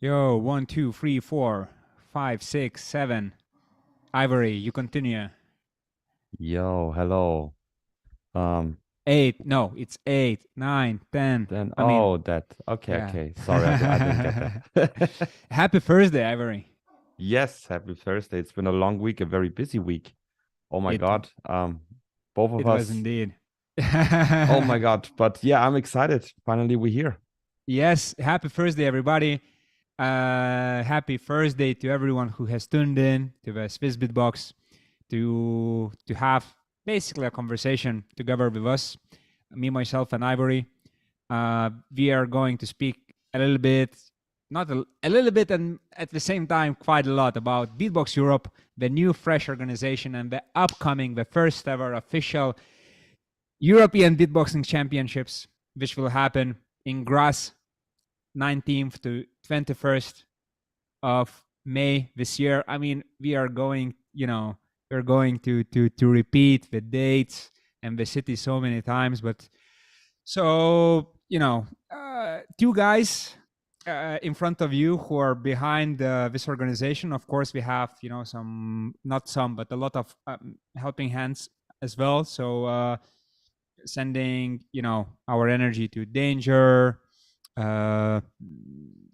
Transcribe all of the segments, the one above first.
Yo, 1, 2, 3, 4, 5, 6, 7. Ivory, you continue. Yo, hello. Um, 8. No, it's 8, 9, 10. then I mean, that. Okay, yeah. okay. Sorry, I didn't get that. Happy Thursday, Ivory. Yes, happy Thursday. It's been a long week, a very busy week. Oh my It God. Both of it was us. indeed. Oh my God. But yeah, I'm excited. Finally, we're here. Yes, happy Thursday, everybody. Happy Thursday to everyone who has tuned in to the Swissbeatbox to have basically a conversation together with us, me, myself, and Ivory. We are going to speak a little bit, not a little bit, and at the same time, quite a lot about Beatbox Europe, the new fresh organization, and the upcoming, the first ever official European Beatboxing Championships, which will happen in Graz, 19th to 21st of May this year. I mean, we are going, we're going to repeat the dates and the city so many times, but so two guys in front of you who are behind this organization. Of course, we have some, not some, but a lot of helping hands as well. So sending our energy to Danger, uh,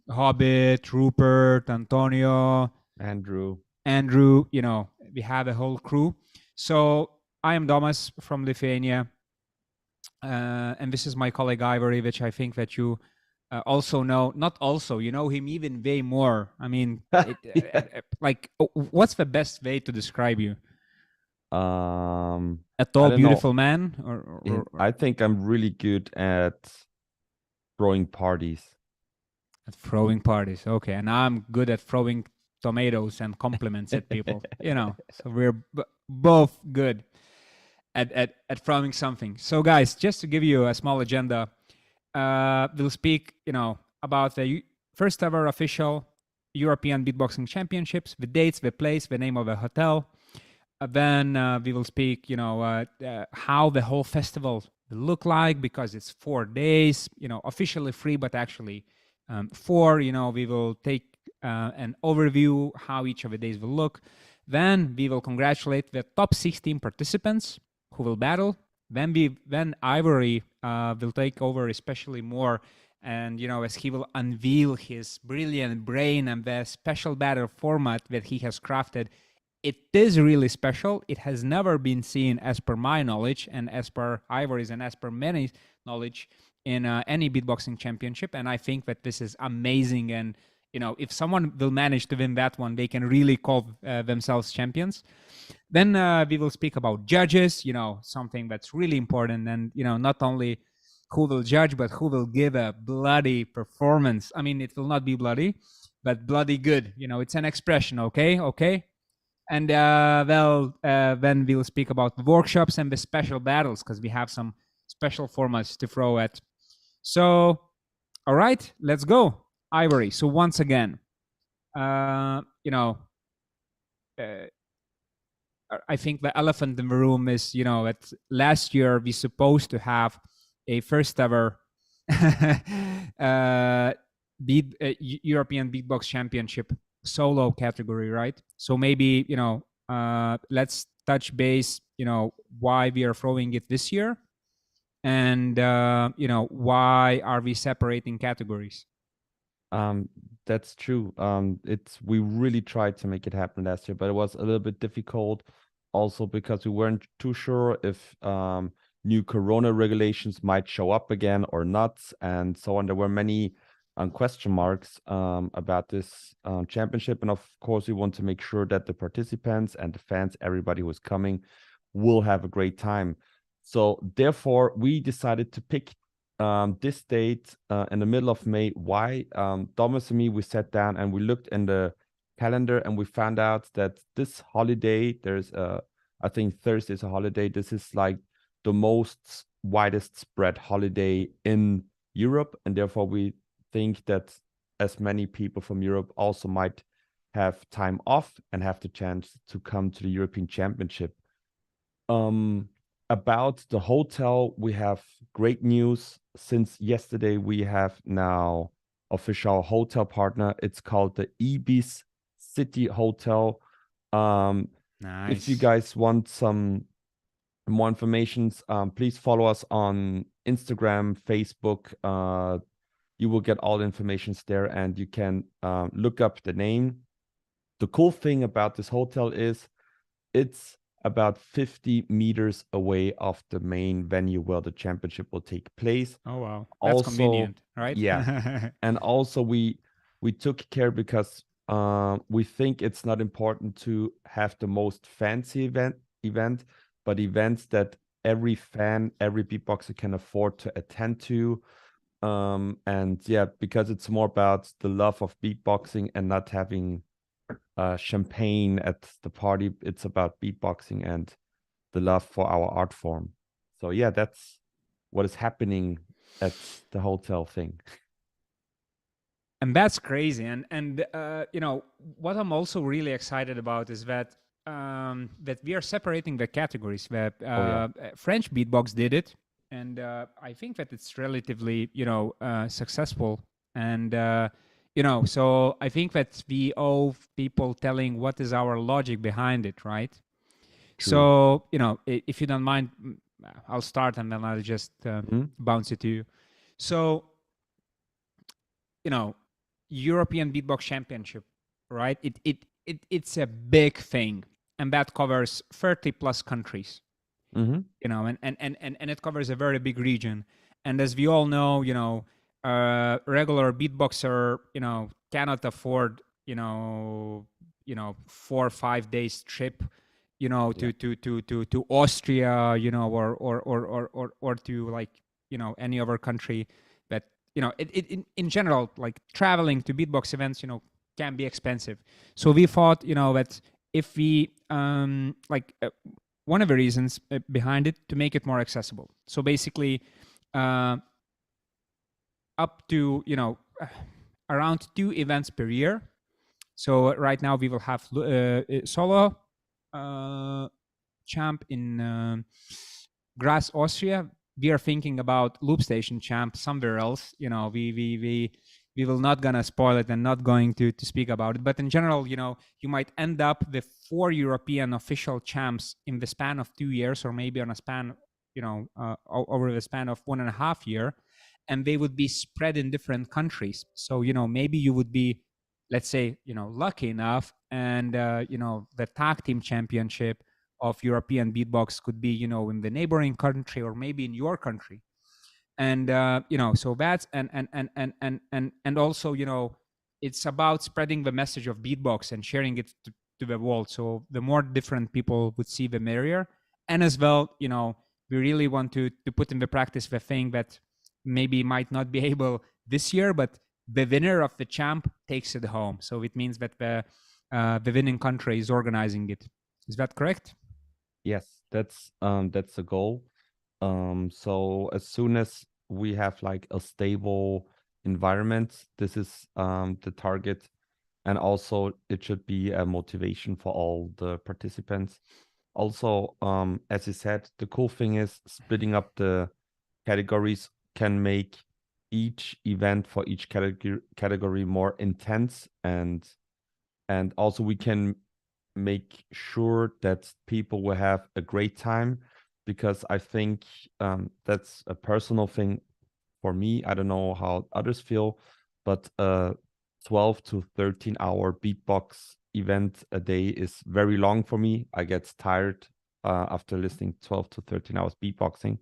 Hobbit, Rupert, Antonio, Andrew. Andrew. We have a whole crew. So I am Domas from Lithuania, and this is my colleague Ivory, which I think that you also know. Not also, you know him even way more. I mean, Yeah. what's the best way to describe you? A I tall, don't know. beautiful man, I think I'm really good at throwing parties. at throwing parties. Okay, and I'm good at throwing tomatoes and compliments at people. So we're both good at throwing something. So, guys, just to give you a small agenda, we'll speak, about the first ever official European Beatboxing Championships, the dates, the place, the name of the hotel. Then we will speak, how the whole festival will look like, because it's 4 days, officially free, but actually 4. We will take an overview how each of the days will look. Then we will congratulate the top 16 participants who will battle. Then Ivory will take over, especially more, and as he will unveil his brilliant brain and the special battle format that he has crafted. It is really special. It has never been seen, as per my knowledge and as per Ivory's and as per many knowledge, in any beatboxing championship. And I think that this is amazing. And if someone will manage to win that one, they can really call themselves champions. Then we will speak about judges, something that's really important. And not only who will judge, but who will give a bloody performance. I mean, it will not be bloody, but bloody good. It's an expression. Okay. And then we'll speak about the workshops and the special battles, because we have some special formats to throw at. So, all right, let's go, Ivory. So once again, uh, you know, uh, I think the elephant in the room is, at last year we supposed to have a first ever European Beatbox Championship solo category, right? So maybe let's touch base. Why we are throwing it this year, and why are we separating categories? Um, that's true. We really tried to make it happen last year, but it was a little bit difficult also because we weren't too sure if new corona regulations might show up again or not, and so on. There were many question marks about this championship, and of course, we want to make sure that the participants and the fans, everybody who's coming, will have a great time. So therefore, we decided to pick this date in the middle of May. Why? Thomas and me, we sat down and we looked in the calendar and we found out that this holiday, I think Thursday is a holiday. This is like the most widest spread holiday in Europe. And therefore, we think that as many people from Europe also might have time off and have the chance to come to the European Championship. About the hotel, we have great news. Since yesterday, we have now official hotel partner. It's called the Ibis City Hotel. If you Nice. guys want some more information, please follow us on Instagram, Facebook. You will get all the informations there, and you can look up the name. The cool thing about this hotel is it's about 50 meters away of the main venue where the championship will take place. Oh wow, that's Also, convenient, right? yeah, and also we took care because we think it's not important to have the most fancy event, but events that every fan, every beatboxer can afford to attend to. And yeah, because it's more about the love of beatboxing and not having champagne at the party. It's about beatboxing and the love for our art form. So yeah, that's what is happening at the hotel thing. And that's crazy. And you know what I'm also really excited about is that we are separating the categories. That Oh yeah. French beatbox did it, and I think that it's relatively successful. And you know, so I think that we owe people telling what is our logic behind it, right? True. So you know, if you don't mind, I'll start and then I'll just Mhm. bounce it to you. So you know, European Beatbox Championship, right? It's a big thing, and that covers 30 plus countries, Mhm. you know, and it covers a very big region. And as we all know, you know, regular beatboxer, you know, cannot afford, 4 or 5 days trip, you know, Yeah. to Austria, you know, or to like, you know, any other country that, you know, in general, like traveling to beatbox events, you know, can be expensive. So we thought, you know, that if we one of the reasons behind it to make it more accessible. So basically, uh, up to around 2 events per year. So right now we will have solo uh, champ in Graz, Austria. We are thinking about loop station champ somewhere else. You know, we will not gonna spoil it and not going to speak about it. But in general, you know, you might end up with 4 European official champs in the span of 2 years, or maybe on a span, over the span of 1.5 year, and they would be spread in different countries. So you know, maybe you would be, let's say, you know, lucky enough, and the tag team championship of European beatbox could be, you know, in the neighboring country or maybe in your country. And so that's and also, you know, it's about spreading the message of beatbox and sharing it to the world. So the more different people would see, the merrier. And as well, you know, we really want to put in the practice the thing that maybe might not be able this year, but the winner of the champ takes it home. So it means that the winning country is organizing it. Is that correct? Yes, that's the goal. So as soon as we have like a stable environment, this is the target, and also it should be a motivation for all the participants. Also, as you said, the cool thing is splitting up the categories can make each event for each category more intense, and also we can make sure that people will have a great time, because I think that's a personal thing for me. I don't know how others feel, but 12 to 13 hour beatbox event a day is very long for me. I get tired after listening 12 to 13 hours beatboxing,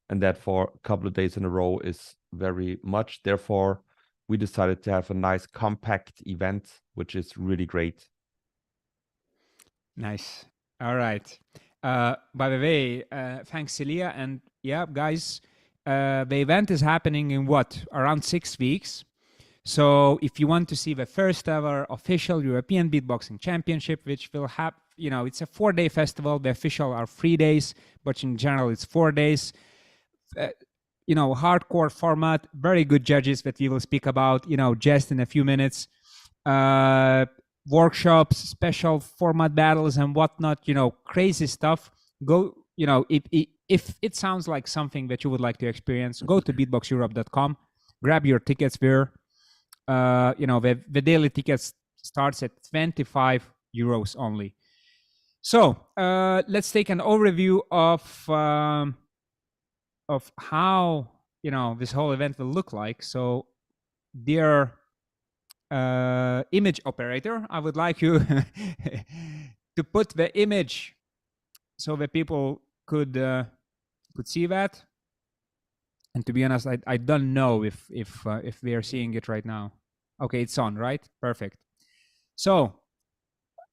and that for a couple of days in a row is very much. Therefore, we decided to have a nice compact event, which is really great. Nice. All right. By the way, thanks, Celia. And yeah, guys, the event is happening in what, around 6 weeks. So if you want to see the first ever official European Beatboxing Championship, which will have, you know, it's a 4 day festival. The official are 3 days, but in general, it's 4 days. Uh, hardcore format, very good judges that we will speak about, you know, just in a few minutes. Uh, Workshops, special format battles, and whatnot. You know, crazy stuff. Go. You know, if it sounds like something that you would like to experience, go to beatboxeurope.com, grab your tickets there. The daily tickets starts at 25 euros only. So let's take an overview of how this whole event will look like. So, dear image operator, I would like you to put the image so that people could see that. And to be honest, I don't know if we are seeing it right now. Okay, it's on, right? Perfect. So,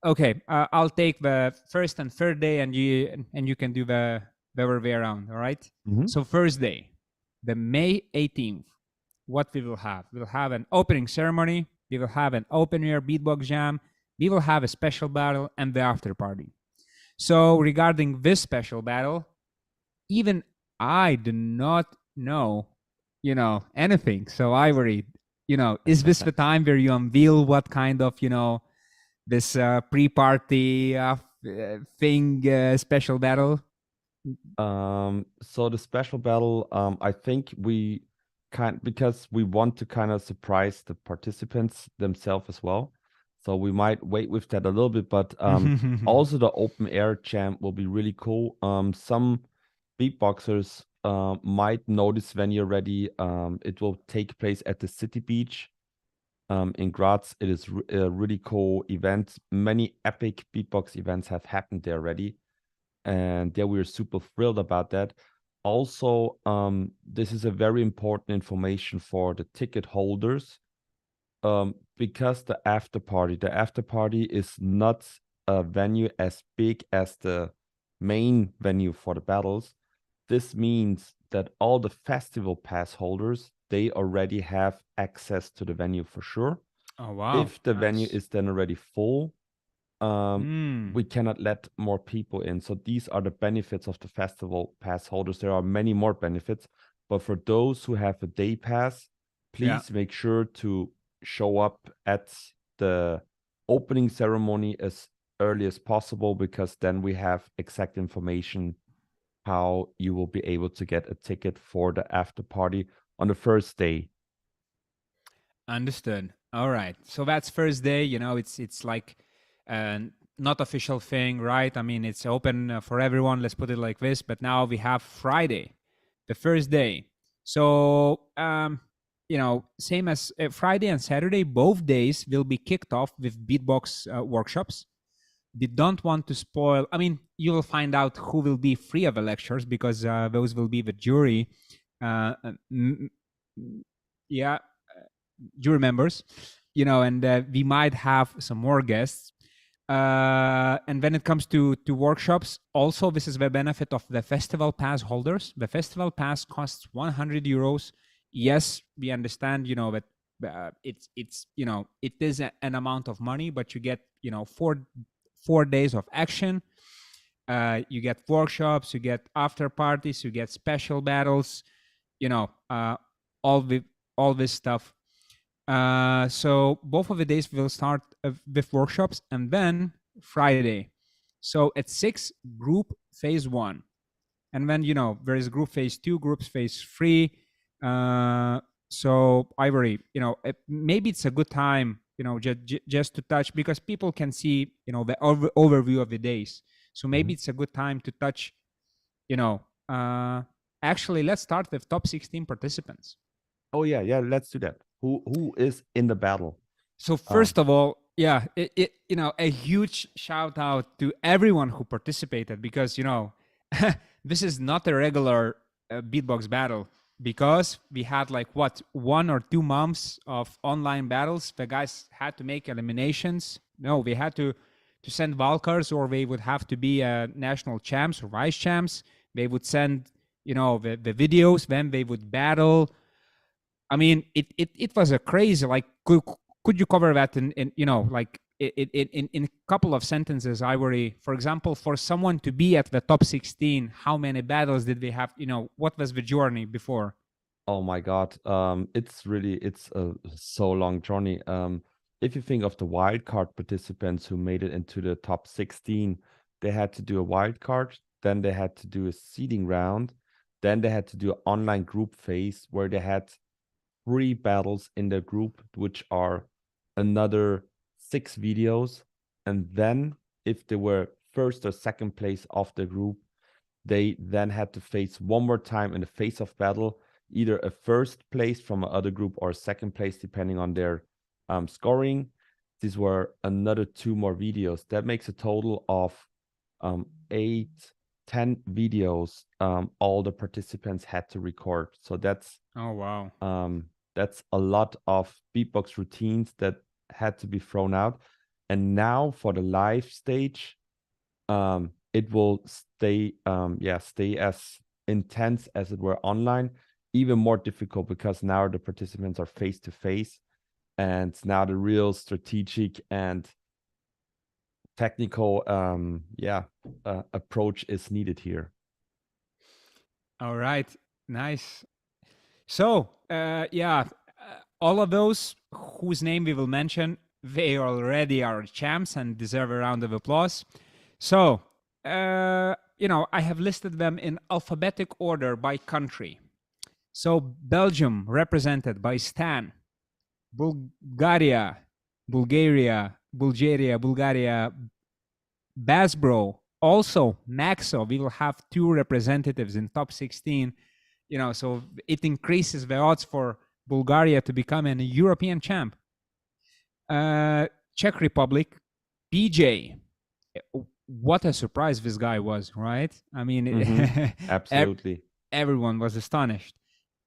okay, I'll take the first and third day, and you can do the other way around. All right. So first day, the May 18th. What we will have? We'll have an opening ceremony. We will have an open air beatbox jam. We will have a special battle and the after party. So regarding this special battle, even I do not know, anything. So Ivory, is this the time where you unveil what kind of, this pre-party thing, special battle? So the special battle, I think we because we want to kind of surprise the participants themselves as well. So we might wait with that a little bit, but also the open air jam will be really cool. Some beatboxers might know this venue already. It will take place at the City Beach in Graz. It is a really cool event. Many epic beatbox events have happened there already. And yeah, we're super thrilled about that. Also, this is a very important information for the ticket holders, because the after party is not a venue as big as the main venue for the battles. This means that all the festival pass holders, they already have access to the venue for sure. Oh wow! If the venue Nice. is then already full, we cannot let more people in. So these are the benefits of the festival pass holders. There are many more benefits, but for those who have a day pass, please make sure to show up at the opening ceremony as early as possible, because then we have exact information how you will be able to get a ticket for the after party on the first day. Understood. All right. So that's first day. It's like not official thing, right? I mean, it's open for everyone. Let's put it like this. But now we have Friday, the first day. So same as Friday and Saturday, both days will be kicked off with beatbox workshops. They don't want to spoil. I mean, you will find out who will be free of the lectures, because those will be the jury. Yeah, jury members, and we might have some more guests. And when it comes to workshops, also this is the benefit of the festival pass holders. The festival pass costs 100 euros. Yes, we understand, that it's it is an amount of money, but you get 4 days of action. You get workshops, you get after parties, you get special battles, all this stuff. So both of the days will start with workshops, and then Friday. So at 6, group phase 1. And then, there is group phase 2, groups phase 3. So Ivory, maybe it's a good time, just to touch, because people can see, the overview of the days. So maybe it's a good time to touch, actually, let's start with top 16 participants. Oh yeah, let's do that. Who is in the battle? So first of all, a huge shout out to everyone who participated, because this is not a regular beatbox battle, because we had like 1 or 2 months of online battles. The guys had to make eliminations. No, they had to send wildcards, or they would have to be national champs or vice champs. They would send the videos, then they would battle. I mean, it was a crazy, like, could you cover that in like in a couple of sentences, Ivory? For example, for someone to be at the top 16, how many battles did they have? What was the journey before? Oh my God. It's a so long journey. If you think of the wildcard participants who made it into the top 16, they had to do a wildcard, then they had to do a seeding round, then they had to do an online group phase where they had 3 battles in the group, which are another 6 videos. And then if they were first or second place of the group, they then had to face one more time in the face-off battle, either a first place from another group or a second place, depending on their scoring. These were another 2 more videos. That makes a total of 8, 10 videos all the participants had to record. So that's Oh wow. that's a lot of beatbox routines that had to be thrown out. And now for the live stage, it will stay as intense as it were online, even more difficult because now the participants are face to face, and now the real strategic and technical approach is needed here. All right. Nice. So, all of those whose name we will mention, they already are champs and deserve a round of applause. So, I have listed them in alphabetic order by country. So, Belgium, represented by Stan, Bulgaria, Basbro, also Maxo. We will have 2 representatives in top 16. So it increases the odds for Bulgaria to become a European champ. Czech Republic, PJ. What a surprise this guy was, right? I mean, Absolutely. Everyone was astonished.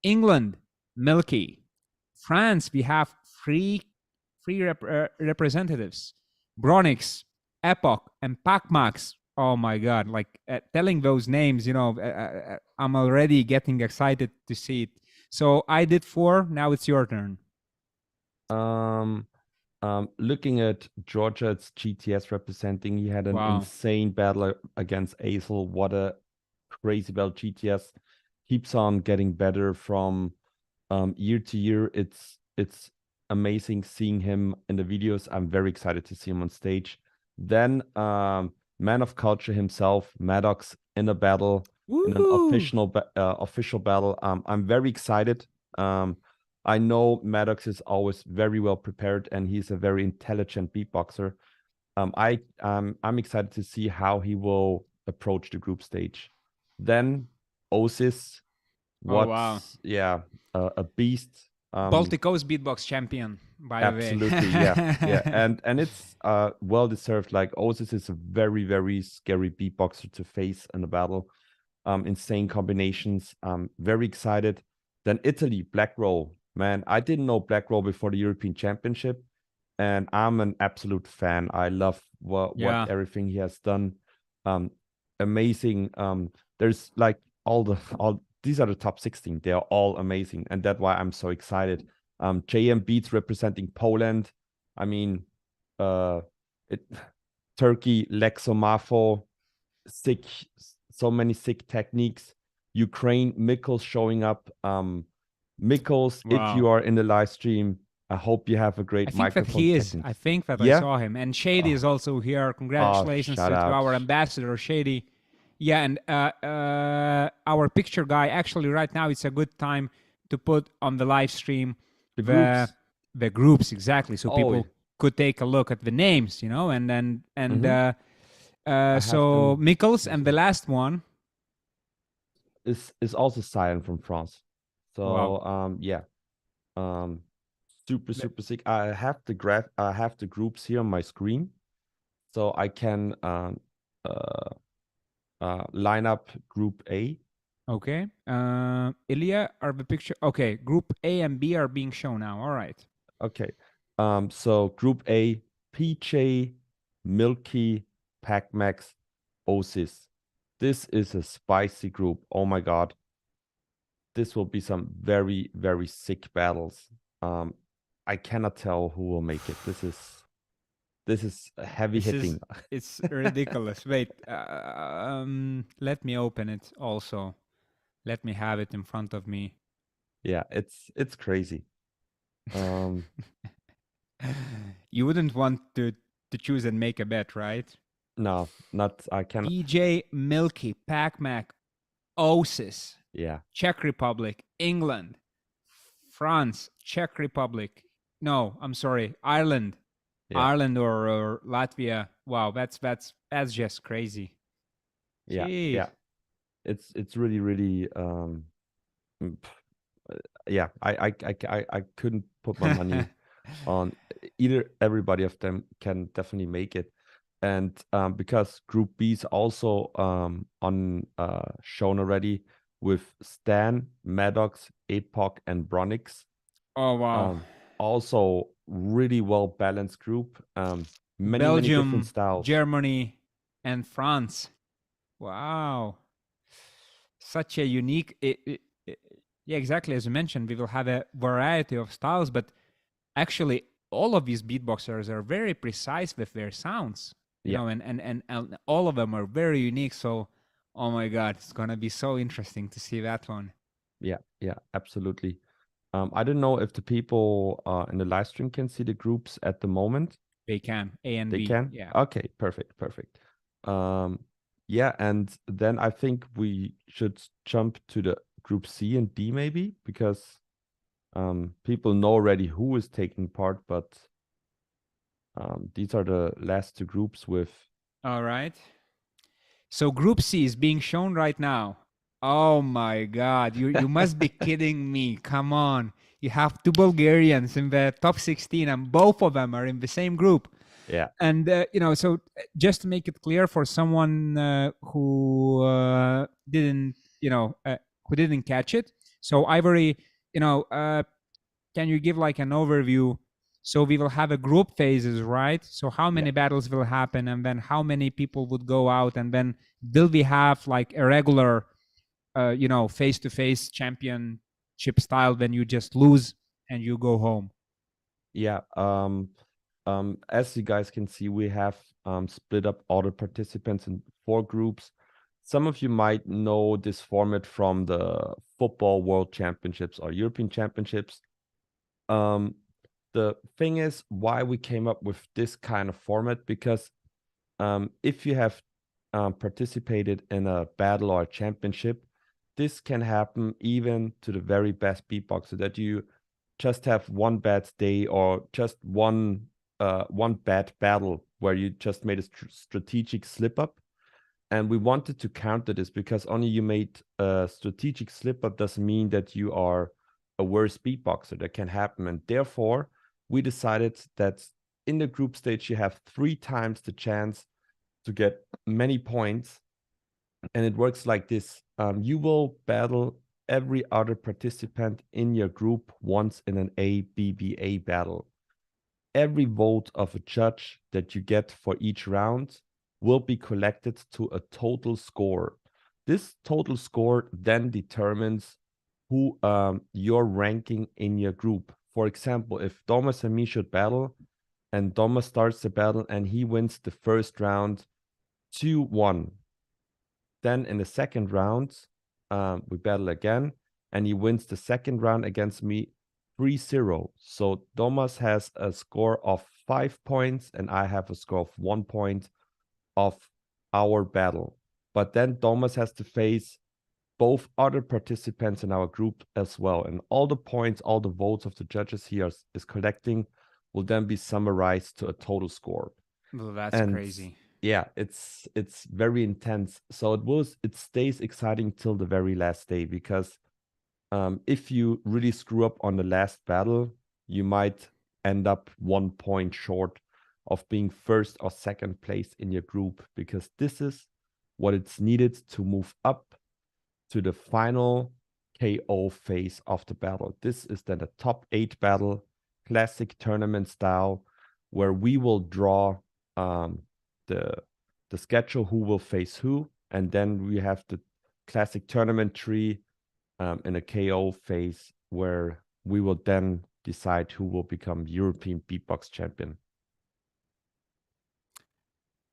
England, Milky. France, we have three representatives: Bronix, Epoch, and Pacmax. Oh my God! Like telling those names, I'm already getting excited to see it. So I did 4. Now it's your turn. Looking at Georgia's GTS representing, he had an insane battle against Azel. What a crazy battle. GTS keeps on getting better from year to year. It's amazing seeing him in the videos. I'm very excited to see him on stage. Then man of culture himself, Maddox, in a battle, in an official battle. I'm very excited. I know Maddox is always very well prepared, and he's a very intelligent beatboxer. I'm excited to see how he will approach the group stage. Then Osis, a beast. Baltic Coast Beatbox Champion, by the way. Absolutely, yeah. And it's well deserved. Like Osis is a very, very scary beatboxer to face in a battle. Insane combinations. Very excited. Then Italy, Black Roll. Man, I didn't know Black Roll before the European Championship, and I'm an absolute fan. I love what everything he has done. Amazing. There's like all these are the top 16. They are all amazing, and that's why I'm so excited. JM Beats representing Poland. I mean, Turkey, Lexomafo, sick, so many sick techniques. Ukraine, Mikkels showing up. Mikkels, if you are in the live stream, I hope you have a great microphone. I think that I saw him. And Shady is also here. Congratulations to our ambassador, Shady. Yeah, and our picture guy, actually right now it's a good time to put on the live stream the groups, exactly, so people could take a look at the names, and then so Mikkels, and the last one is also Silent from France. So super sick. I have the groups here on my screen, so I can line up Group A. Okay. Ilya, are the picture? Okay, Group A and B are being shown now. All right. Okay. So Group A: PJ, Milky, Pacmax, Osis. This is a spicy group. Oh my God. This will be some very, very sick battles. I cannot tell who will make it. This is heavy hitting. It's ridiculous. Wait, let me open it also. Let me have it in front of me. Yeah, it's crazy. You wouldn't want to choose and make a bet, right? No, not. I cannot. PJ, Milky, Pacmac, Osis. Yeah. Czech Republic, England, France, Czech Republic. No, I'm sorry, Ireland, Yeah, Ireland or Latvia. Wow, that's just crazy. yeah, Jeez. yeah. It's really really mm, yeah. I couldn't put my money on either. Everybody of them can definitely make it, and because Group B is also on shown already with Stan, Maddox, Apoc, and Bronix. Oh wow. Um, Also really well balanced group. Many different Belgium, styles. Germany, and France. Wow. Such a unique yeah, exactly as you mentioned, we will have a variety of styles, but actually all of these beatboxers are very precise with their sounds, you Yeah, know, and all of them are very unique. So oh my god, it's gonna be so interesting to see that one. yeah, yeah, absolutely. I don't know if the people in the live stream can see the groups at the moment. They can A and They B, can? yeah. Okay, perfect, perfect. Um, yeah, and then I think we should jump to the group C and D maybe because people know already who is taking part, but these are the last two groups with All right. So Group C is being shown right now. Oh my God! You must be kidding me! Come on! You have two Bulgarians in the top 16, and both of them are in the same group. yeah, And you know, so just to make it clear for someone who didn't, who didn't catch it. So Ivory, you know, can you give like an overview? So we will have a group phases, right? So how yeah. many battles will happen, and then how many people would go out, and then will we have like a regular, face-to-face championship style when you just lose and you go home? Yeah, as you guys can see, we have split up all the participants in four groups. Some of you might know this format from the Football World Championships or European Championships. Um, the thing is why we came up with this kind of format, because if you have participated in a battle or a championship, this can happen even to the very best beatboxer, that you just have one bad day or just one bad battle where you just made a strategic slip up. And we wanted to counter this because only you made a strategic slip up doesn't mean that you are a worse beatboxer. That can happen. And therefore, we decided that in the group stage, you have 3 times the chance to get many points. And it works like this. You will battle every other participant in your group once in an ABBA battle. Every vote of a judge that you get for each round will be collected to a total score. This total score then determines who your ranking in your group. For example, if Thomas and me should battle, and Thomas starts the battle and he wins the first round 2-1. Then in the second round, we battle again, and he wins the second round against me 3-0. So Thomas has a score of 5 points, and I have a score of 1 point of our battle. But then Thomas has to face both other participants in our group as well. And all the points, all the votes of the judges he is collecting will then be summarized to a total score. Well, that's And crazy. yeah, it's very intense. So it stays exciting till the very last day, because if you really screw up on the last battle, you might end up 1 point short of being first or second place in your group, because this is what it's needed to move up to the final KO phase of the battle. This is then a top 8 battle, classic tournament style, where we will draw um, the the schedule who will face who, and then we have the classic tournament tree in a KO phase where we will then decide who will become European Beatbox Champion.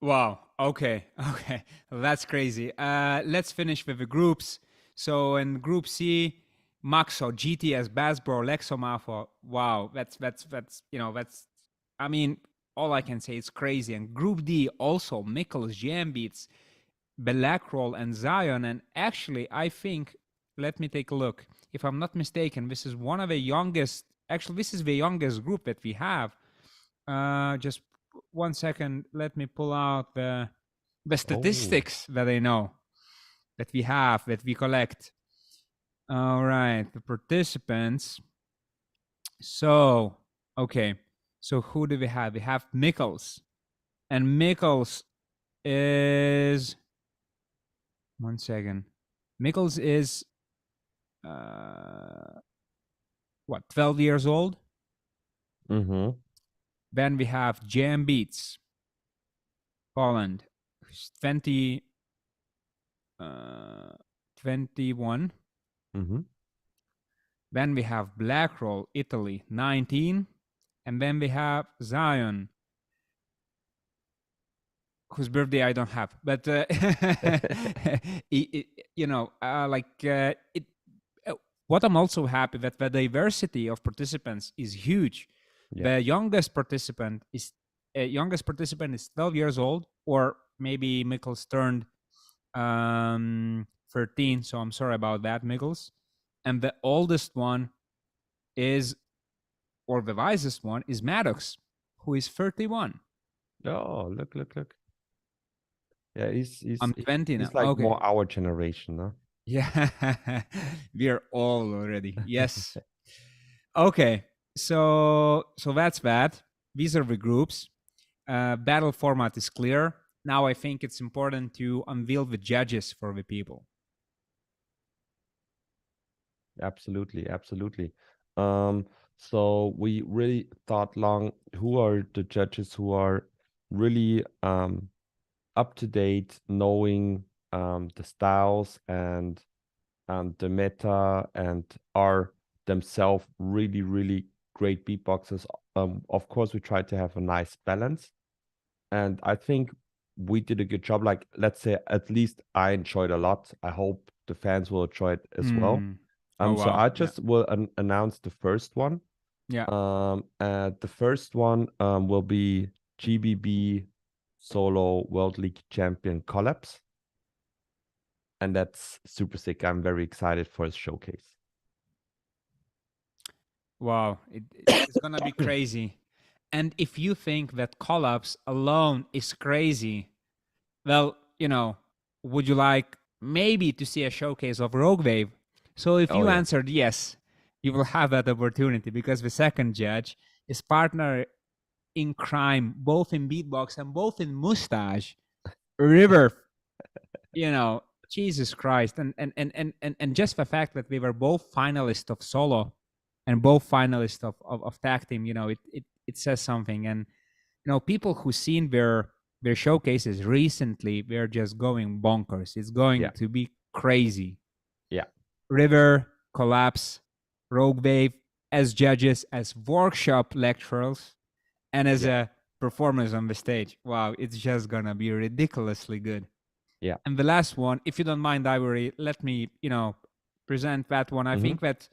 Wow. Okay. Okay. That's crazy. Let's finish with the groups. So in Group C, Maxo, GTS, Basbro, Lexomafo. Wow. That's. I mean, all I can say is crazy. And Group D also Mikkels, Jam Beats, Belacrol, and Zion. And actually, I think let me take a look. If I'm not mistaken, this is one of the youngest. Actually, this is the youngest group that we have. Just 1 second. Let me pull out the statistics that I know that we have, that we collect. All right, the participants. So, okay. So who do we have? We have Mikkels. And Mikkels is 1 second. Mikkels is what, 12 years old? Mm-hmm. Then we have Jam Beats, Poland, who's 21. Mm-hmm. Then we have Blackroll, Italy, 19. And then we have Zion, whose birthday I don't have. But, you know, what I'm also happy that the diversity of participants is huge. Yeah. The youngest participant is 12 years old, or maybe Mikkels turned 13. So I'm sorry about that, Mikkels. And the oldest one is, or the wisest one is Maddox, who is 31. Oh, look. Yeah, I'm 20 now. he's like Okay. more our generation, no? Yeah, we are all already. Yes. Okay. So that's that. These are the groups. Battle format is clear. Now I think it's important to unveil the judges for the people. Absolutely. So we really thought long, who are the judges who are really up to date, knowing the styles and the meta, and are themselves really great beatboxers. Of course, we tried to have a nice balance, and I think we did a good job. Like, let's say, at least I enjoyed a lot. I hope the fans will enjoy it as well. Oh, So wow. I just will announce the first one. Yeah. The first one will be GBB Solo World League Champion Collapse. And that's super sick. I'm very excited for his showcase. Wow. It's going to be crazy. And if you think that Collapse alone is crazy, well, you know, would you like maybe to see a showcase of Rogue Wave? So if you answered yes, you will have that opportunity, because the second judge is partner in crime, both in beatbox and both in mustache, River. You know, Jesus Christ. And just the fact that we were both finalists of solo and both finalists of tag team, you know, it says something. And you know, people who seen their showcases recently, they're just going bonkers. It's going to be crazy. Yeah. River, Collapse, Rogue Wave as judges, as workshop lecturers, and as a performers on the stage. Wow, it's just gonna be ridiculously good. Yeah. And the last one, if you don't mind, Ivory, let me, you know, present that one. I think that,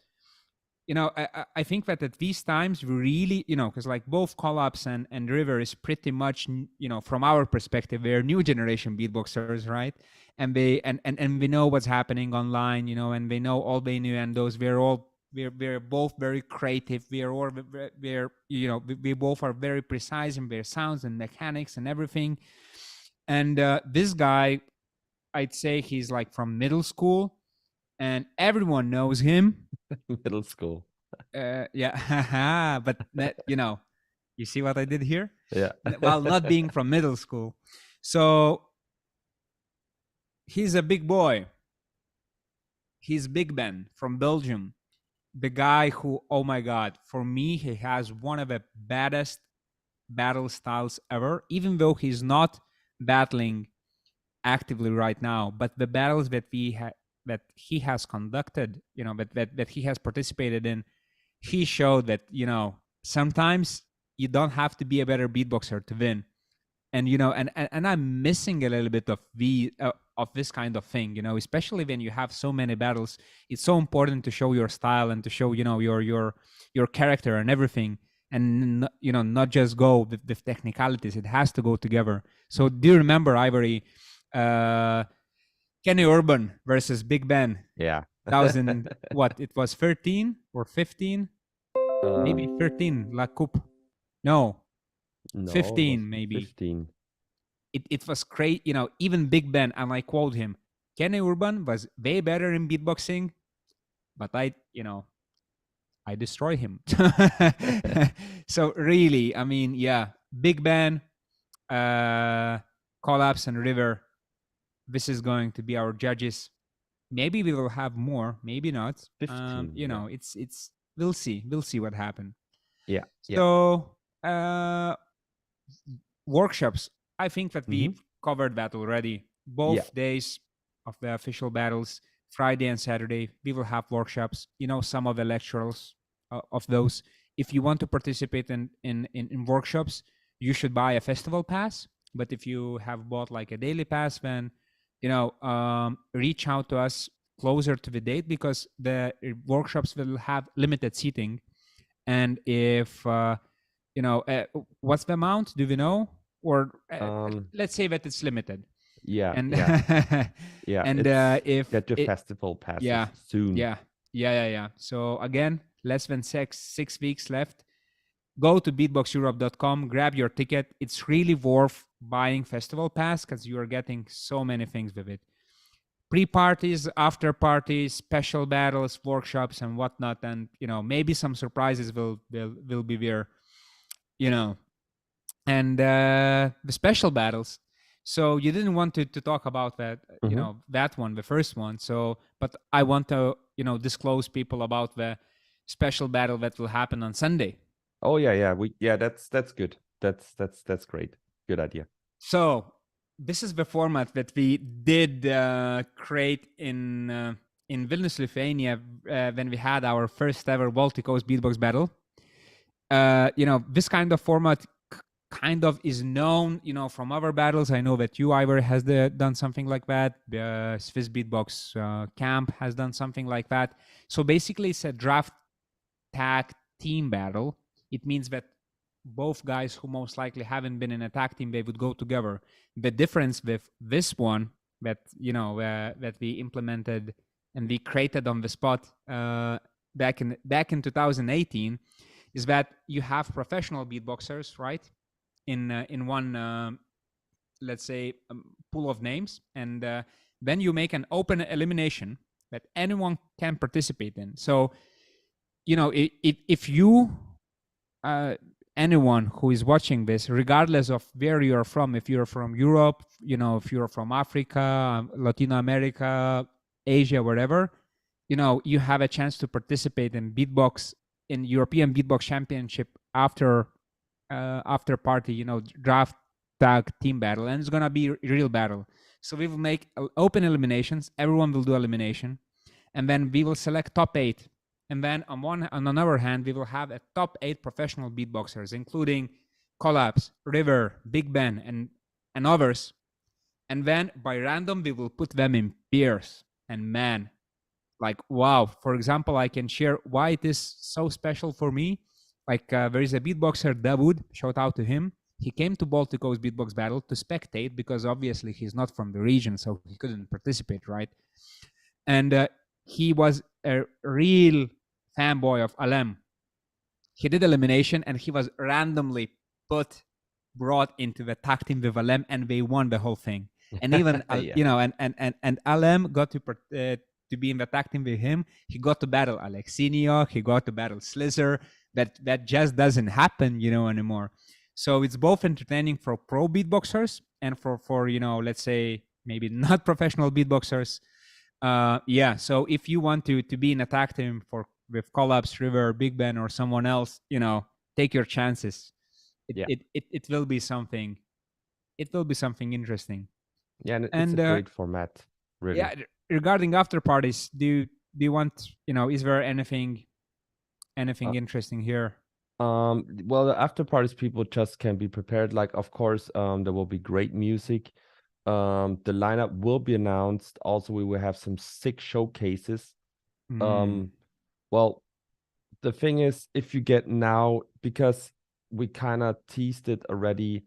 you know, I think that at these times we really, you know, because like both Collapse and River is pretty much, you know, from our perspective, they're new generation beatboxers, right? And they and we know what's happening online, you know, and they know all the innuendos. We're both very creative. We're you know, we both are very precise in their sounds and mechanics and everything. And this guy, I'd say he's like from middle school, and everyone knows him. Middle school. Yeah, but that, you know, you see what I did here? Yeah. While not being from middle school. So he's a big boy. He's Big Ben from Belgium. The guy who, oh my God, for me, he has one of the baddest battle styles ever, even though he's not battling actively right now. But the battles that that he has conducted, you know, that he has participated in, he showed that, you know, sometimes you don't have to be a better beatboxer to win. And you know, and I'm missing a little bit of this kind of thing, you know, especially when you have so many battles. It's so important to show your style and to show, you know, your character and everything, and you know, not just go with technicalities. It has to go together. So do you remember, Ivory, Kenny Urban versus Big Ben? Yeah. 2000, what, it was 13 or 15, maybe 13, La Coupe. No, No, it was 15 maybe. 15. It was great, even Big Ben, and I quote him, Kenny Urban was way better in beatboxing, but I destroy him. So really, I mean, yeah, Big Ben, Collapse, and River, this is going to be our judges. Maybe we will have more, maybe not. 15, yeah. It's we'll see. We'll see what happens. Yeah, yeah. So workshops, I think that Mm-hmm. we've covered that already. Both days of the official battles, Friday and Saturday, we will have workshops. Some of the lecturers of those. If you want to participate in workshops, you should buy a festival pass. But if you have bought like a daily pass, then reach out to us closer to the date, because the workshops will have limited seating. And if what's the amount? Do we know? Or let's say that it's limited. Yeah, And yeah. and if get your it, festival passes yeah, soon. yeah. So again, less than 6 weeks left. Go to beatboxeurope.com, grab your ticket. It's really worth buying festival pass because you are getting so many things with it. Pre-parties, after parties, special battles, workshops, and whatnot, and maybe some surprises will be there. And the special battles. So you didn't want to talk about that, that one, the first one. So, but I want to, disclose people about the special battle that will happen on Sunday. Oh yeah. That's good. That's great. Good idea. So this is the format that we did create in Vilnius, Lithuania, when we had our first ever Baltic Coast Beatbox battle. This kind of format kind of is known, from other battles. I know that Ivor has done something like that. The Swissbeatbox camp has done something like that. So basically, it's a draft tag team battle. It means that both guys who most likely haven't been in a tag team, they would go together. The difference with this one that that we implemented and we created on the spot back in 2018 is that you have professional beatboxers, right? In one let's say pool of names, and then you make an open elimination that anyone can participate in. So if you anyone who is watching this, regardless of where you're from, if you're from Europe, if you're from Africa, Latin America, Asia, wherever, you have a chance to participate in beatbox, in European Beatbox Championship after party, draft tag team battle, and it's gonna be a real battle. So we will make open eliminations. Everyone will do elimination, and then we will select top 8. And then on another hand, we will have a top 8 professional beatboxers, including Collapse, River, Big Ben, and others. And then by random, we will put them in pairs. And man, like, wow. For example, I can share why it is so special for me. Like there is a beatboxer, Dawood, shout out to him. He came to Baltic Coast Beatbox Battle to spectate because obviously he's not from the region, so he couldn't participate, right? And he was a real fanboy of Alem. He did elimination and he was randomly brought into the tag team with Alem, and they won the whole thing. And even and Alem got to be in the tag team with him. He got to battle Alexinio. He got to battle Slizzer. That just doesn't happen, anymore. So it's both entertaining for pro beatboxers and for let's say maybe not professional beatboxers. So if you want to be in a tag team with Collapse, River, Big Ben, or someone else, take your chances. It will be something. It will be something interesting. Yeah, and it's a great format, really. Yeah. Regarding after parties, do you want, is there anything interesting here? Well, the after parties, people just can be prepared. Like, of course, there will be great music. The lineup will be announced. Also, we will have some sick showcases. Well, the thing is, if you get now, because we kind of teased it already,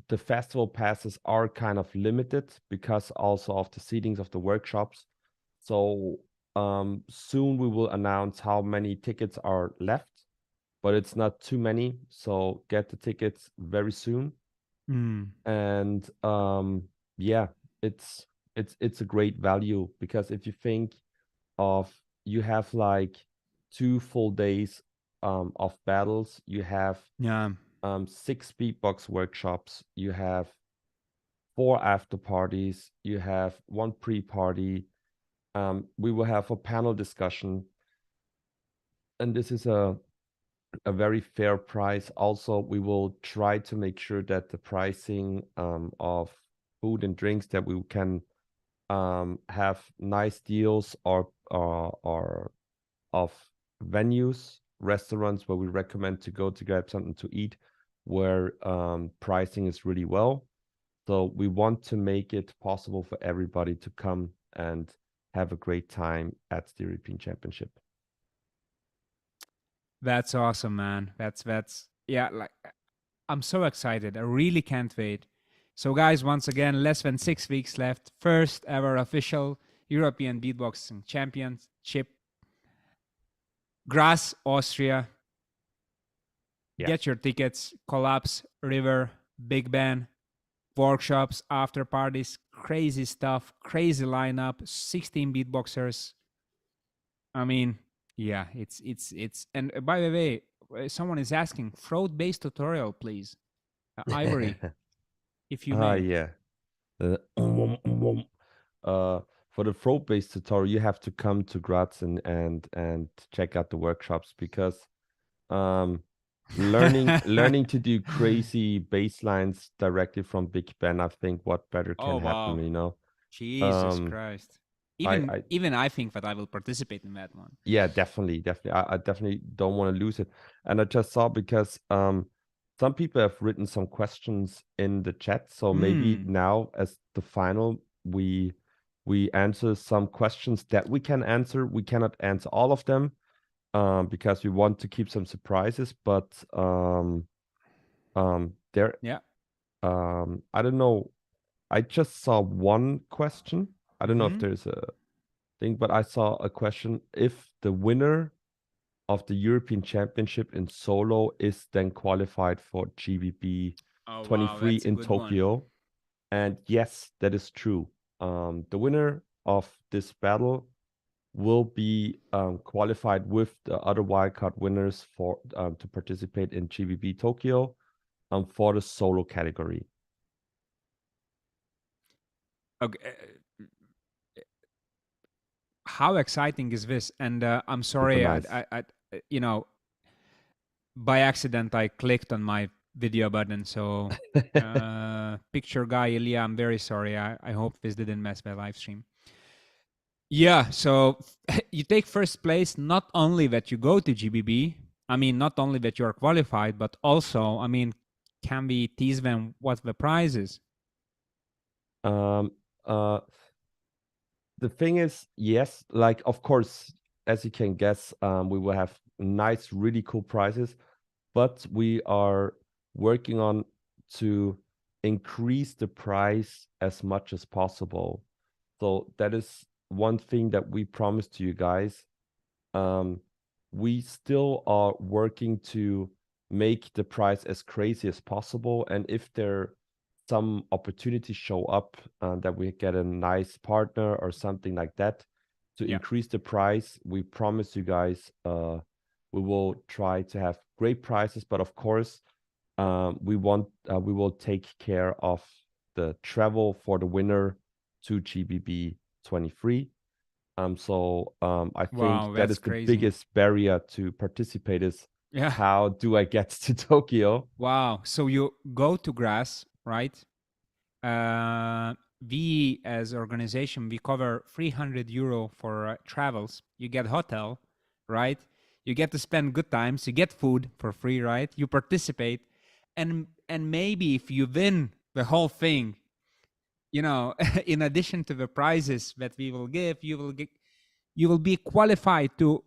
the festival passes are kind of limited because also of the seatings of the workshops. So Soon we will announce how many tickets are left, but it's not too many, so get the tickets very soon. Mm. And yeah, it's it's a great value, because if you think of, you have like 2 full days of battles, you have Yeah. 6 beatbox workshops, you have 4 after parties, you have 1 pre-party. We will have a panel discussion, and this is a very fair price. Also, we will try to make sure that the pricing of food and drinks, that we can have nice deals, or of venues, restaurants where we recommend to go to grab something to eat, where pricing is really well. So we want to make it possible for everybody to come and have a great time at the European Championship. That's awesome, man. That's yeah, like I'm so excited. I really can't wait. So guys, once again, less than 6 weeks left. First ever official European Beatboxing Championship. Graz, Austria. Yeah. Get your tickets. Collapse, River, Big Ben, workshops, after parties, crazy stuff, crazy lineup, 16 beatboxers. I mean, yeah, it's. And by the way, someone is asking, throat-based tutorial, please. Ivory, if you Ah, may. yeah. Uh, uh, for the throat-based tutorial, you have to come to Graz and check out the workshops, because um, learning to do crazy bass lines directly from Big Ben, I think what better can Oh happen, wow, you know? Jesus Um, Christ! I Even I even I think that I will participate in that one. Yeah, definitely, definitely. I definitely don't want to lose it. And I just saw, because some people have written some questions in the chat. So maybe Hmm. now, as the final, we answer some questions that we can answer. We cannot answer all of them, because we want to keep some surprises. But there Yeah. I don't know. I just saw one question. I don't know if Mm-hmm. there's a thing, but I saw a question: if the winner of the European Championship in solo is then qualified for GBB Oh wow, 23 that's a in good one. Tokyo. And yes, that is true. The winner of this battle will be qualified with the other wildcard winners for to participate in GBB Tokyo for the solo category. Okay. How exciting is this? And I'm Super sorry, nice. you know, by accident I clicked on my video button. So, picture guy Ilya, I'm very sorry. I hope this didn't mess my live stream. Yeah. So you take first place. Not only that you go to GBB. I mean, not only that you are qualified, but also, I mean, can we tease them what the prize is? Um, uh, the thing is, yes, like of course, as you can guess, we will have nice, really cool prizes, but we are working on to increase the price as much as possible. So that is one thing that we promised to you guys. Um, we still are working to make the price as crazy as possible, and if there some opportunities show up that we get a nice partner or something like that to Yeah. increase the price, we promise you guys we will try to have great prices. But of course, we will take care of the travel for the winner to GBB 23. I think Wow, that that's is the crazy. biggest barrier to participate is, Yeah. how do I get to Tokyo? Wow. So you go to grass, right? We as organization we cover 300 euro for travels. You get hotel, right? You get to spend good times. You get food for free, right? You participate, and maybe if you win the whole thing, you know, in addition to the prizes that we will give, you will be qualified to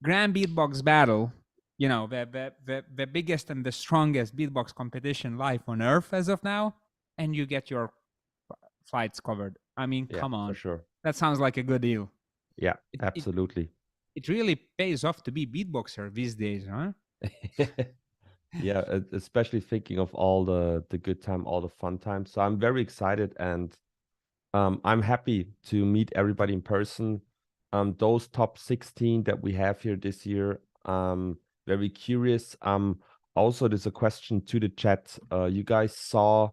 Grand Beatbox Battle, you know, the biggest and the strongest beatbox competition live on earth as of now, and you get your flights covered. I mean, Yeah, come for on. sure. That sounds like a good deal. Yeah, It, it absolutely. it really pays off to be beatboxer these days, huh? Yeah, especially thinking of all the good time, all the fun times. So I'm very excited, and I'm happy to meet everybody in person. Those top 16 that we have here this year, very curious. Also, there's a question to the chat. You guys saw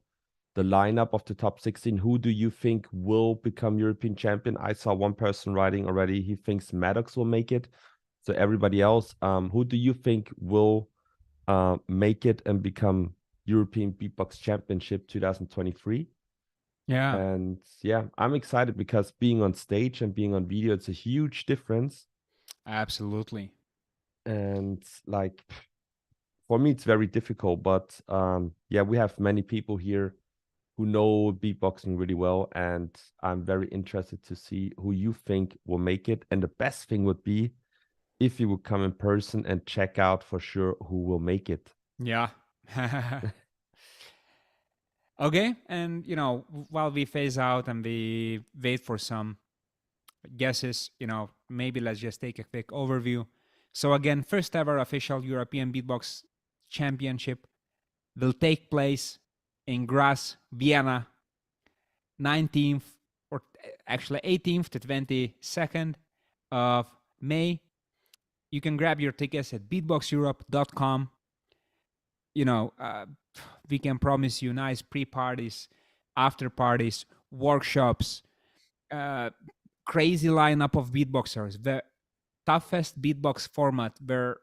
the lineup of the top 16. Who do you think will become European champion? I saw one person writing already. He thinks Maddox will make it. So everybody else, who do you think will make it and become European Beatbox Championship 2023? Yeah, And yeah, I'm excited because being on stage and being on video, it's a huge difference. absolutely. And like for me, it's very difficult. But yeah, we have many people here who know beatboxing really well, and I'm very interested to see who you think will make it. And the best thing would be if you would come in person and check out for sure who will make it. Yeah. Okay, and while we phase out and we wait for some guesses, maybe let's just take a quick overview. So again, first ever official European Beatbox Championship will take place in Graz, Vienna, 19th or actually 18th to 22nd of May. You can grab your tickets at beatboxeurope.com. We can promise you nice pre-parties, after parties, workshops, uh, crazy lineup of beatboxers, the toughest beatbox format where,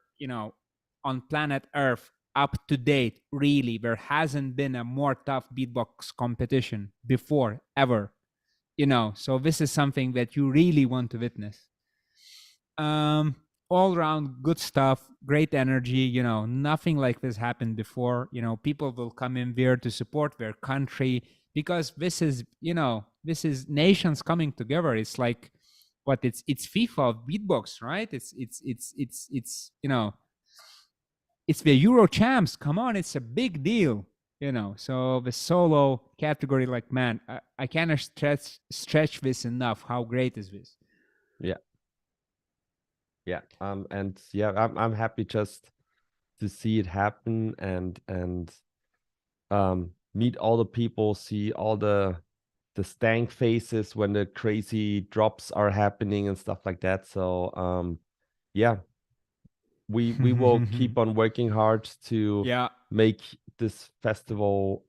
on planet Earth, up to date, really, there hasn't been a more tough beatbox competition before, ever. So this is something that you really want to witness. um all around good stuff, great energy, nothing like this happened before. People will come in there to support their country, because this is nations coming together. It's like, what, it's FIFA of beatbox, right? It's the Euro champs. Come on, it's a big deal. So the solo category, like, man, I cannot stretch this enough. How great is this? Yeah. Yeah. And yeah, I'm happy just to see it happen and meet all the people, see all the stank faces when the crazy drops are happening and stuff like that. So yeah, we will keep on working hard to Yeah. make this festival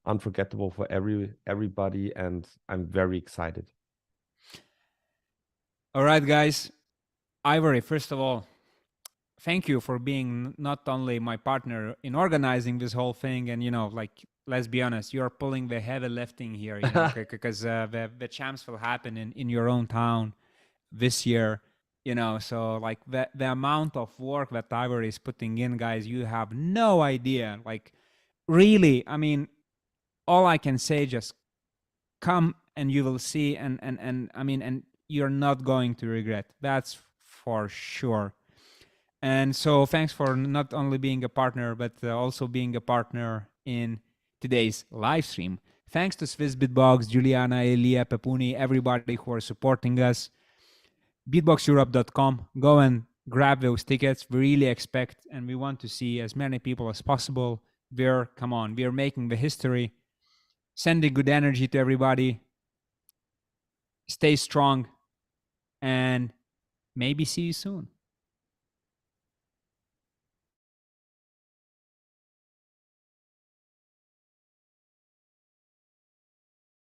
unforgettable for everybody, and I'm very excited. All right, guys. Ivory, first of all, thank you for being not only my partner in organizing this whole thing, and like, let's be honest, you're pulling the heavy lifting here, because the champs will happen in your own town this year. So like the amount of work that Ivory is putting in, guys, you have no idea. Like, really, I mean, all I can say, just come and you will see, and I mean, and you're not going to regret. That's for sure. And so thanks for not only being a partner, but also being a partner in today's live stream. Thanks to Swissbeatbox, Juliana, Elia, Pepuni, everybody who are supporting us. Beatboxeurope.com. Go and grab those tickets. We really expect and we want to see as many people as possible. Come on, we're making the history. Sending good energy to everybody. Stay strong and maybe see you soon.